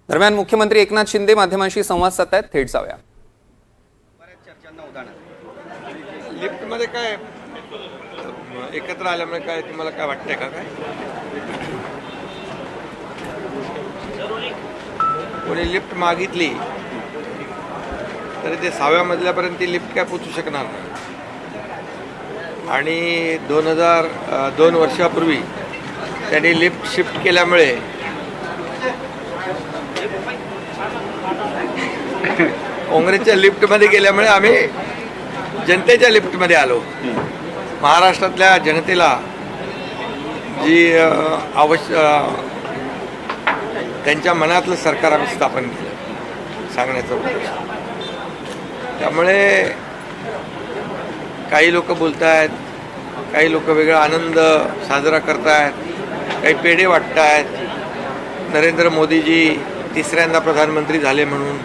दरम्यान मुख्यमंत्री एकनाथ शिंदे माध्यमांशी संवाद साधतायत. थेट जाऊया. बऱ्याच चर्चांना उदाहरण लिफ्टमध्ये काय एकत्र आल्यामुळे काय तुम्हाला काय वाटतंय का? काय कोणी लिफ्ट मागितली तरी ते 6व्या मजल्यापर्यंत ती लिफ्ट काय पोचू शकणार नाही. आणि 2 वर्षापूर्वी त्यांनी लिफ्ट शिफ्ट केल्यामुळे काँग्रेसच्या लिफ्टमध्ये गेल्यामुळे आम्ही जनतेच्या लिफ्टमध्ये आलो. महाराष्ट्रातल्या जनतेला जी त्यांच्या मनातलं सरकार आम्ही स्थापन केलं सांगण्याचं उद्देश. त्यामुळे काही लोक बोलत आहेत, काही लोक वेगळा आनंद साजरा करत आहेत, काही पेढे वाटत आहेत. नरेंद्र मोदीजी तिसऱ्यांदा प्रधानमंत्री झाले म्हणून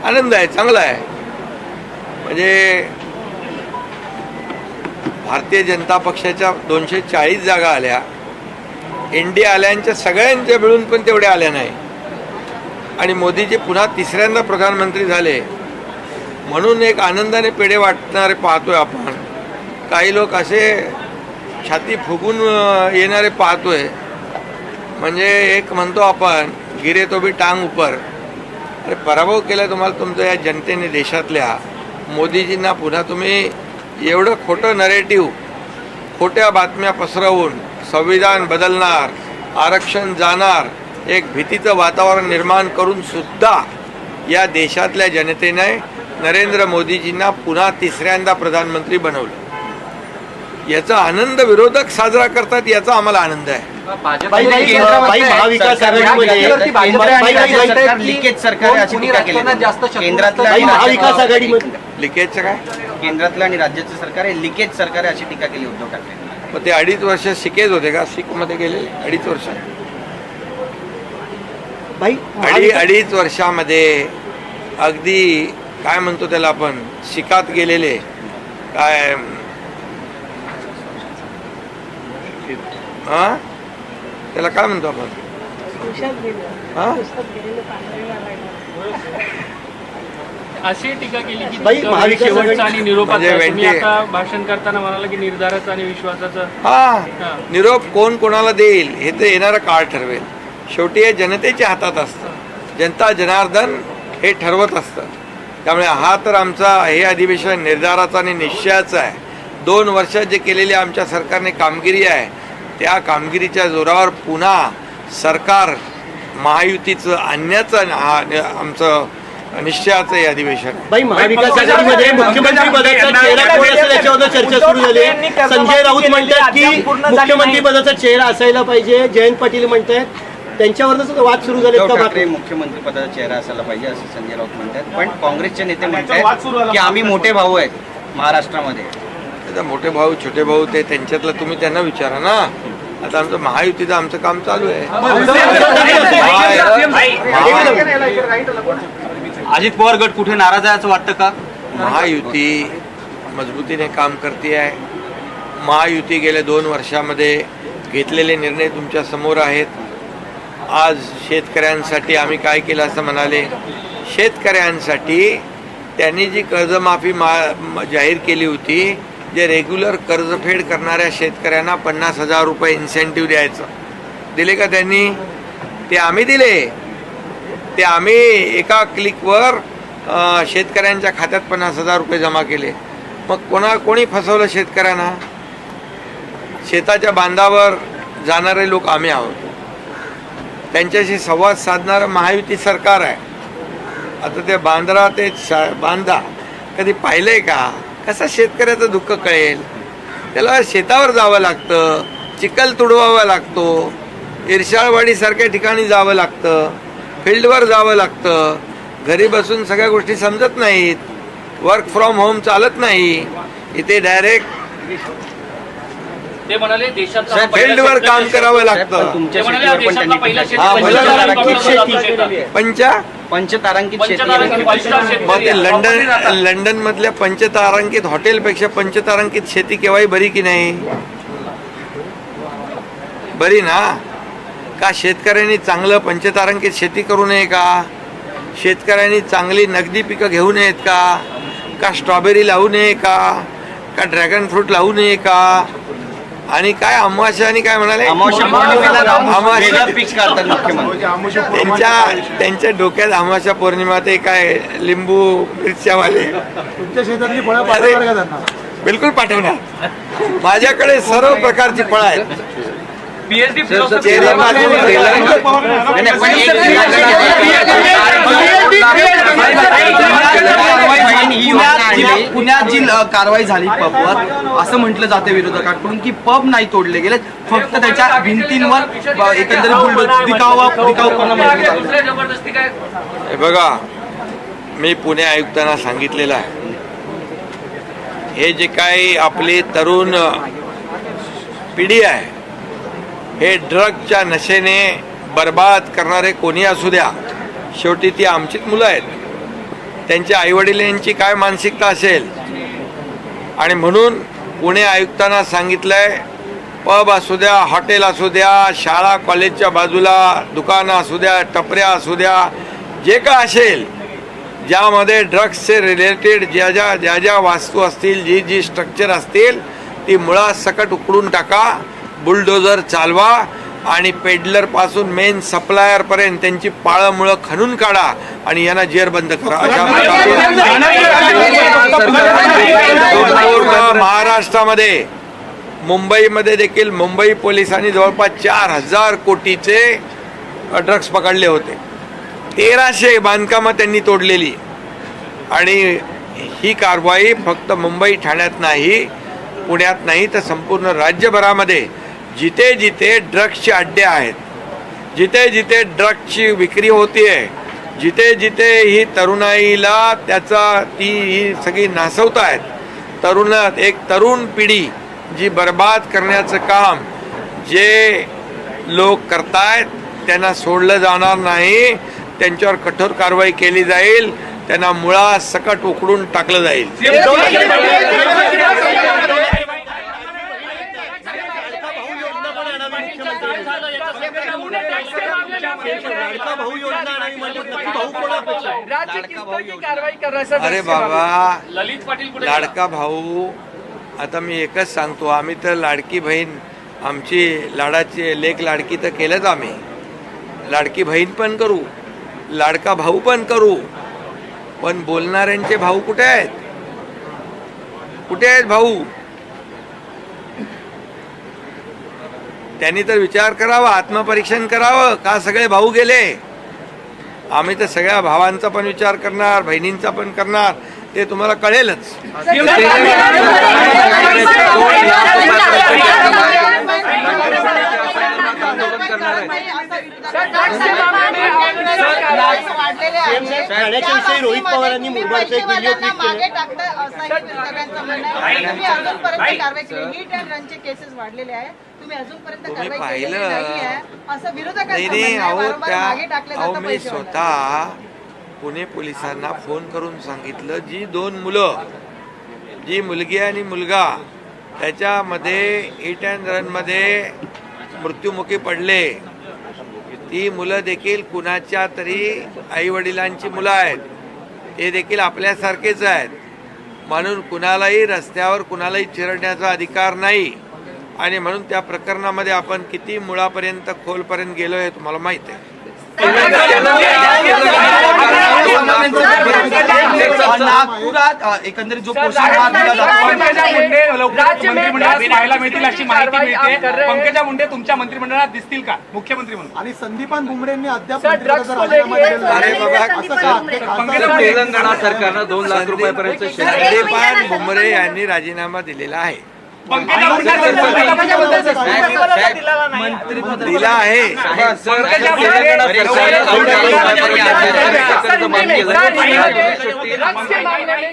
आनंद आहे, चांगला आहे. म्हणजे भारतीय जनता पक्षाच्या 240 जागा आल्या, इंडी आल्यांच्या सगळ्यांच्या मिळून पण तेवढ्या आल्या नाही. आणि मोदीजी पुन्हा तिसऱ्यांदा प्रधानमंत्री झाले म्हणून एक आनंदाने पेढे वाटणारे पाहतोय आपण. काही लोक असे छाती फुगून येणारे पाहतोय. म्हणजे एक म्हणतो आपण गिरे तो भी टांग ऊपर. अरे पराभव केला तुम्हाला तुमच्या या जनतेने, देशातल्या मोदीजींना पुन्हा तुम्ही एवढं खोटं नरेटिव्ह, खोट्या बातम्या पसरवून संविधान बदलणार, आरक्षण जाणार, एक भीतीचं वातावरण निर्माण करून सुद्धा या देशातल्या जनतेने नरेंद्र मोदीजींना पुन्हा तिसऱ्यांदा प्रधानमंत्री बनवलं. याचा आनंद विरोधक साजरा करतात, याचा आम्हाला आनंद आहे. महाविकास लिकेज सरकार अशी टीका केली. महाविकास आघाडीमध्ये लिकेजचं काय? केंद्रातलं आणि राज्याचं सरकार आहे लिकेज सरकार आहे अशी टीका केली उद्धव ठाकरे. मग ते 2.5 वर्ष शिकेज होते का? शिकमध्ये गेले 2.5 वर्ष. 2.5 वर्षामध्ये अगदी काय म्हणतो त्याला आपण, शिकात गेलेले काय त्याला काय म्हणतो आपण, अशी टीका केली की शेवटचा आणि निरोपाचा. तुम्ही आता भाषण करताना म्हणाला की निर्धाराचा आणि विश्वासाचा निरोप कोण कोणाला देईल हे तर येणारा काळ ठरवेल. शेवटी हे जनतेच्या हातात असतं, जनता जनार्दन हे ठरवत असतं. त्यामुळे हा तर आमचा हे अधिवेशन निर्धाराचा आणि निश्चयाचा आहे. 2 वर्षात जे केलेली आमच्या सरकारने कामगिरी आहे त्या कामगिरीच्या जोरावर पुन्हा सरकार महायुतीचं आणण्याचं आमचं निश्चयाचं हे अधिवेशन. महाविकास आघाडीमध्ये मुख्यमंत्री पदाचा चेहरा कोण असेल याच्यावर चर्चा सुरू झाली आहे. संजय राऊत म्हणतात की मुख्यमंत्री पदाचा चेहरा असायला पाहिजे, जयंत पाटील म्हणतात, त्यांच्यावरच वाद सुरू झाले. ठाकरे मुख्यमंत्री पदाचा चेहरा असायला पाहिजे असं संजय राऊत म्हणतात. पण काँग्रेसचे नेते म्हणतात की आम्ही मोठे भाऊ आहेत महाराष्ट्रामध्ये. मोठे भाऊ छोटे भाऊ ते त्यांच्यातलं तुम्ही त्यांना विचारा ना. आता आमचं महायुतीचं आमचं काम चालू आहे. अजित पवार गट कुठे नाराज आहे असं वाटतं का? महायुती मजबूतीने काम करते आहे. महायुती गेल्या 2 वर्षामध्ये घेतलेले निर्णय तुमच्या समोर आहेत. आज शेतकऱ्यांसाठी आम्ही काय केलं असं म्हणाले. शेतकऱ्यांसाठी त्यांनी जी कर्जमाफी जाहीर केली होती, जे रेग्युलर कर्जफेड करणाऱ्या शेतकऱ्यांना 50,000 रुपये इन्सेंटिव्ह द्यायचं, दिले का त्यांनी? ते आम्ही दिले. ते आम्ही एका क्लिकवर शेतकऱ्यांच्या खात्यात 50,000 रुपये जमा केले. मग कोणी फसवलं शेतकऱ्यांना? शेताच्या बांधावर जाणारे लोक आम्ही आहोत. त्यांच्याशी संवाद साधणारं महायुती सरकार आहे. आता ते बांद्रा ते बांधा कधी पाहिलंय का? कसं शेतकऱ्याचं दुःख कळेल? त्याला शेतावर जावं लागतं, चिखल तुडवावा लागतो, इर्शाळवाडीसारख्या ठिकाणी जावं लागतं, फील्डवर जावं लागतं. घरी बसून सगळ्या गोष्टी समजत नाहीत. वर्क फ्रॉम होम चालत नाही. इथे डायरेक्ट ते म्हणाले फील्डवर काम करावं लागतं. पंचतारांकित मग ते लंडन मधल्या पंचतारांकित हॉटेलपेक्षा पंचतारांकित शेती केव्हाही बरी की नाही? बरी ना. का शेतकऱ्यांनी चांगलं पंचतारांकित शेती करू नये का? शेतकऱ्यांनी चांगली नगदी पिकं घेऊ नयेत का स्ट्रॉबेरी लावू नये का ड्रॅगन फ्रूट लावू नये का? आणि काय अमावास्या आणि काय म्हणाले, अमावस्या पौर्णिमेला वेगळं पीक काढतात मुख्यमंत्री. त्यांच्या डोक्यात अमावास्या पौर्णिमा ते काय लिंबू मिरच्यावाले तुमच्या शेतातली फळं पाठवणार का त्यांना? बिलकुल पाठवणार. माझ्याकडे सर्व प्रकारची फळं आहेत. पीएचडी चेहऱ्यापासून पुण्यात जी कारवाई झाली पबवर असं म्हटलं जाते विरोधकांकडून की पब नाही तोडले गेले, फक्त त्याच्या भिंतींवर एकंदरीत दिखावपणा म्हटलं जातं. जबरदस्ती काय? हे बघा, मी पुणे आयुक्तांना सांगितलेलं आहे, हे जे काही आपली तरुण पिढी आहे हे ड्रगच्या नशेने बर्बाद करणारे कोणी असू द्या, शेवटी ती आमचीच मुलं आहेत. त्यांच्या आईवडिलांची काय मानसिकता असेल. आणि म्हणून पुणे आयुक्तांना सांगितलंय, पब असू द्या, हॉटेल असू द्या, शाळा कॉलेजच्या बाजूला दुकानं असू द्या, टपऱ्या असू द्या, जे काय असेल ज्यामध्ये ड्रग्सचे रिलेटेड ज्या ज्या वास्तू असतील, जी स्ट्रक्चर असतील ती मुळासकट उकडून टाका, बुलडोजर चालवा आणि पेडलरपासून मेन सप्लायरपर्यंत त्यांची पाळंमुळं खणून काढा आणि यांना जेरबंद करा. अशा प्रकारे महाराष्ट्रामध्ये मुंबईमध्ये देखील मुंबई पोलिसांनी जवळपास 4,000 कोटीचे ड्रग्स पकडले होते. 1300 बांधकामं त्यांनी तोडलेली. आणि ही कारवाई फक्त मुंबई ठाण्यात नाही, पुण्यात नाही, तर संपूर्ण राज्यभरामध्ये जिथे जिथे ड्रग्सचे अड्डे आहेत, जिथे जिथे ड्रग्सची विक्री होतीये, जिथे जिथे ही तरुणाईला ही सगळी नासवत आहेत, एक तरुण पिढी जी बर्बाद करण्याचं काम जे लोक करतायत त्यांना सोडलं जाणार नाही. त्यांच्यावर कठोर कारवाई केली जाईल, त्यांना मुळासकट उकडून टाकलं जाईल. अरे बाबा, ललित पाटील कुठे? लाडका भाऊ, आता मी एकच सांगतो, आम्ही तर लाडकी बहीण, आमची लाडाची लेक लाडकी तर केलंच आम्ही. लाडकी बहीण पण करू, लाडका भाऊ पण करू, पण बोलणाऱ्यांचे भाऊ कुठे आहेत? कुठे आहेत भाऊ? त्यांनी तर विचार करावा, आत्मपरीक्षण करावं, का सगळे भाऊ गेले? आम्ही तर सगळ्या भावांचा पण विचार करणार, बहिणींचा पण करणार, ते तुम्हाला कळेलच. ठाण्याच्याविषयी रोहित पवारांनी मुरबाडचा एक व्हिडिओ क्लिक केला. तुम्ही पाहिलं नाही? अहो मी स्वतः पुणे पोलिसांना फोन करून सांगितलं, जी 2 मुलं, जी मुलगी आणि मुलगा त्याच्यामध्ये हिट अँड रनमध्ये मृत्युमुखी पडले, ती मुलं देखील कुणाच्या तरी आईवडिलांची मुलं आहेत. ते देखील आपल्यासारखेच आहेत. म्हणून कुणालाही रस्त्यावर कुणालाही चिरडण्याचा अधिकार नाही. आणि म्हणून त्या प्रकरणामध्ये आपण किती मुळापर्यंत खोलपर्यंत गेलो हे तुम्हाला माहिती आहे. नागपुरात एकंदरीत जो पोषण पाहायला मिळतील अशी माहिती मिळते. पंकजा मुंडे तुमच्या मंत्रिमंडळात दिसतील का मुख्यमंत्री म्हणून? आणि संदीपान भुमरेंनी अद्याप अरे बाबा, तेलंगणा सरकारनं 2 लाख रुपयापर्यंत संदीपान भुमरे यांनी राजीनामा दिलेला आहे. दिला आहे.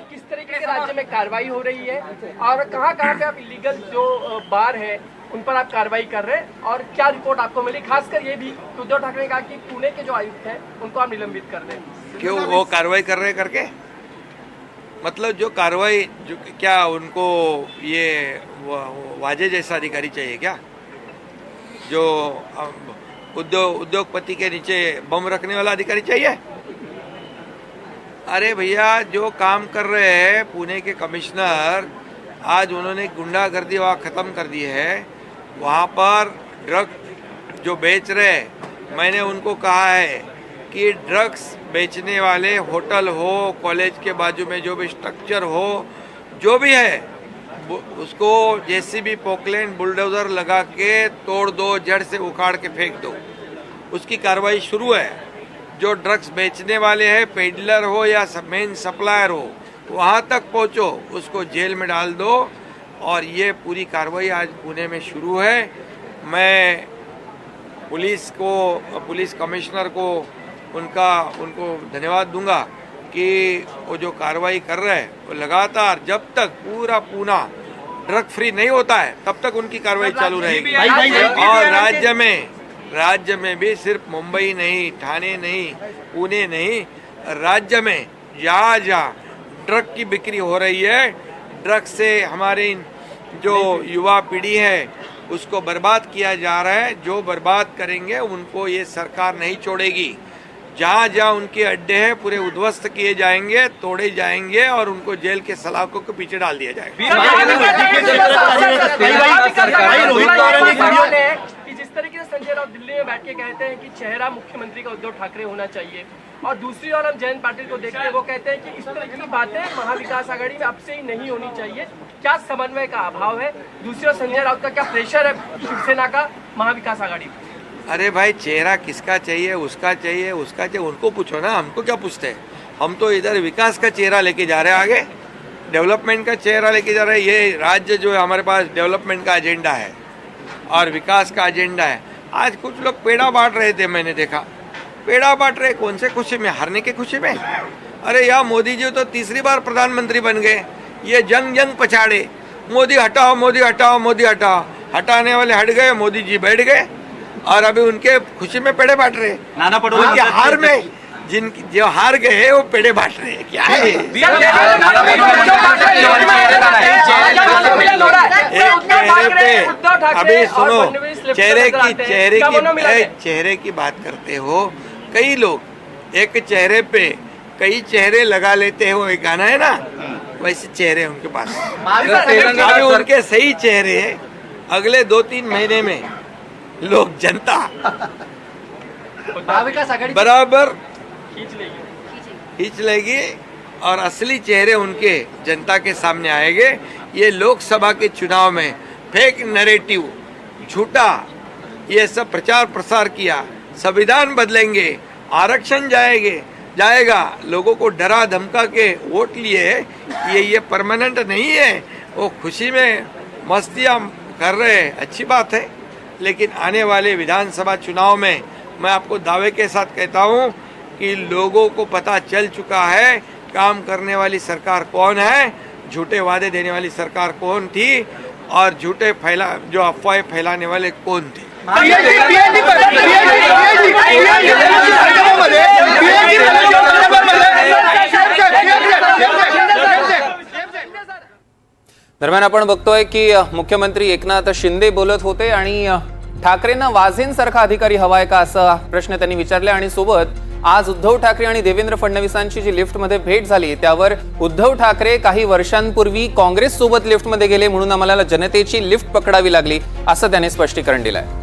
किस तरीके से राज्य में कार्रवाई हो रही है और कहाँ कहाँ पे आप इलीगल जो बार है उन पर आप कार्रवाई कर रहे हैं और क्या रिपोर्ट आपको मिली? खासकर ये भी उद्धव ठाकरे ने कहा कि पुणे के जो आयुक्त हैं उनको आप निलंबित कर दें. क्यों वो कार्रवाई कर रहे करके? मतलब जो कार्रवाई, जो क्या उनको ये वाजे जैसा अधिकारी चाहिए क्या, जो उद्योगपति के नीचे बम रखने वाला अधिकारी चाहिए? अरे भैया, जो काम कर रहे हैं पुणे के कमिश्नर, आज उन्होंने गुंडागर्दी वहाँ ख़त्म कर दी है। वहाँ पर ड्रग जो बेच रहे हैं, मैंने उनको कहा है कि ड्रग्स बेचने वाले होटल हो, कॉलेज के बाजू में जो भी स्ट्रक्चर हो, जो भी है, उसको जेसीबी पोकलैंड बुलडोजर लगा के तोड़ दो, जड़ से उखाड़ के फेंक दो। उसकी कार्रवाई शुरू है। जो ड्रग्स बेचने वाले हैं, पेडलर हो या मेन सप्लायर हो, वहाँ तक पहुँचो, उसको जेल में डाल दो। और ये पूरी कार्रवाई आज पुणे में शुरू है। मैं पुलिस कमिश्नर को उनको धन्यवाद दूंगा कि वो जो कार्रवाई कर रहे हैं, वो लगातार जब तक पूरा पुणे ड्रग फ्री नहीं होता है तब तक उनकी कार्रवाई चालू रहेगी। और राज्य में भी सिर्फ मुंबई नहीं, ठाणे नहीं, पुणे नहीं, राज्य में जहाँ ड्रग की बिक्री हो रही है, ड्रग से हमारी जो युवा पीढ़ी है उसको बर्बाद किया जा रहा है। जो बर्बाद करेंगे उनको ये सरकार नहीं छोड़ेगी। जहाँ जहाँ उनके अड्डे हैं पूरे उद्ध्वस्त किए जाएंगे, तोड़े जाएंगे और उनको जेल के सलाखों के पीछे डाल दिया जाएगा। जिस तरीके से संजय राउत दिल्ली में बैठ के कहते हैं कि चेहरा मुख्यमंत्री का उद्धव ठाकरे होना चाहिए, और दूसरी ओर हम जयंत पाटिल को देखते हैं, वो कहते हैं कि इस तरह की बातें महाविकास आघाड़ी में अब से ही नहीं होनी चाहिए। क्या समन्वय का अभाव है? दूसरी ओर संजय राउत का क्या प्रेशर है शिवसेना का महाविकास आघाड़ी में? अरे भाई, चेहरा किसका चाहिए, उसका चाहिए, उनको पूछो ना, हमको क्या पूछते हैं? हम तो इधर विकास का चेहरा लेके जा रहे हैं, आगे डेवलपमेंट का चेहरा लेके जा रहे हैं। ये राज्य जो है हमारे पास डेवलपमेंट का एजेंडा है और विकास का एजेंडा है। आज कुछ लोग पेड़ा बांट रहे थे, मैंने देखा पेड़ा बांट रहे। कौन से खुशी में? हारने की खुशी में? अरे यार, मोदी जी तो तीसरी बार प्रधानमंत्री बन गए। ये जंग पछाड़े, मोदी हटाओ, मोदी हटाओ, मोदी हटाओ। हटाने वाले हट गए, मोदी जी बैठ गए और अभी उनके खुशी में पेड़े बांट रहे। नाना पटोले उनके हार में जो हार गए हैं वो पेड़े बांट रहे हैं। क्या है? अभी सुनो, चेहरे की बात करते हो। कई लोग एक चेहरे पे कई चेहरे लगा लेते हैं, वो एक गाना है ना, वैसे चेहरे उनके पास। अभी उनके सही चेहरे अगले 2-3 महीने में लोग जनता बराबर खींच लेगी और असली चेहरे उनके जनता के सामने आएंगे। ये लोकसभा के चुनाव में फेक नैरेटिव, झूठा ये सब प्रचार प्रसार किया, संविधान बदलेंगे, आरक्षण जाएगा, लोगों को डरा धमका के वोट लिए। ये परमानेंट नहीं है। वो खुशी में मस्तियाँ कर रहे हैं, अच्छी बात है, लेकिन आने वाले विधानसभा चुनाव में मैं आपको दावे के साथ कहता हूं कि लोगों को पता चल चुका है काम करने वाली सरकार कौन है, झूठे वादे देने वाली सरकार कौन थी और झूठे जो अफवाहें फैलाने वाले कौन थे। दरम्यान आपण बघतोय की मुख्यमंत्री एकनाथ शिंदे बोलत होते आणि ठाकरेंना वाझेंसारखा अधिकारी हवाय का असा प्रश्न त्यांनी विचारले। आणि सोबत आज उद्धव ठाकरे आणि देवेंद्र फडणवीसांची जी लिफ्टमध्ये भेट झाली त्यावर उद्धव ठाकरे काही वर्षांपूर्वी काँग्रेस सोबत लिफ्टमध्ये गेले म्हणून आम्हाला जनतेची लिफ्ट पकडावी लागली असं त्यांनी स्पष्टीकरण दिलंय।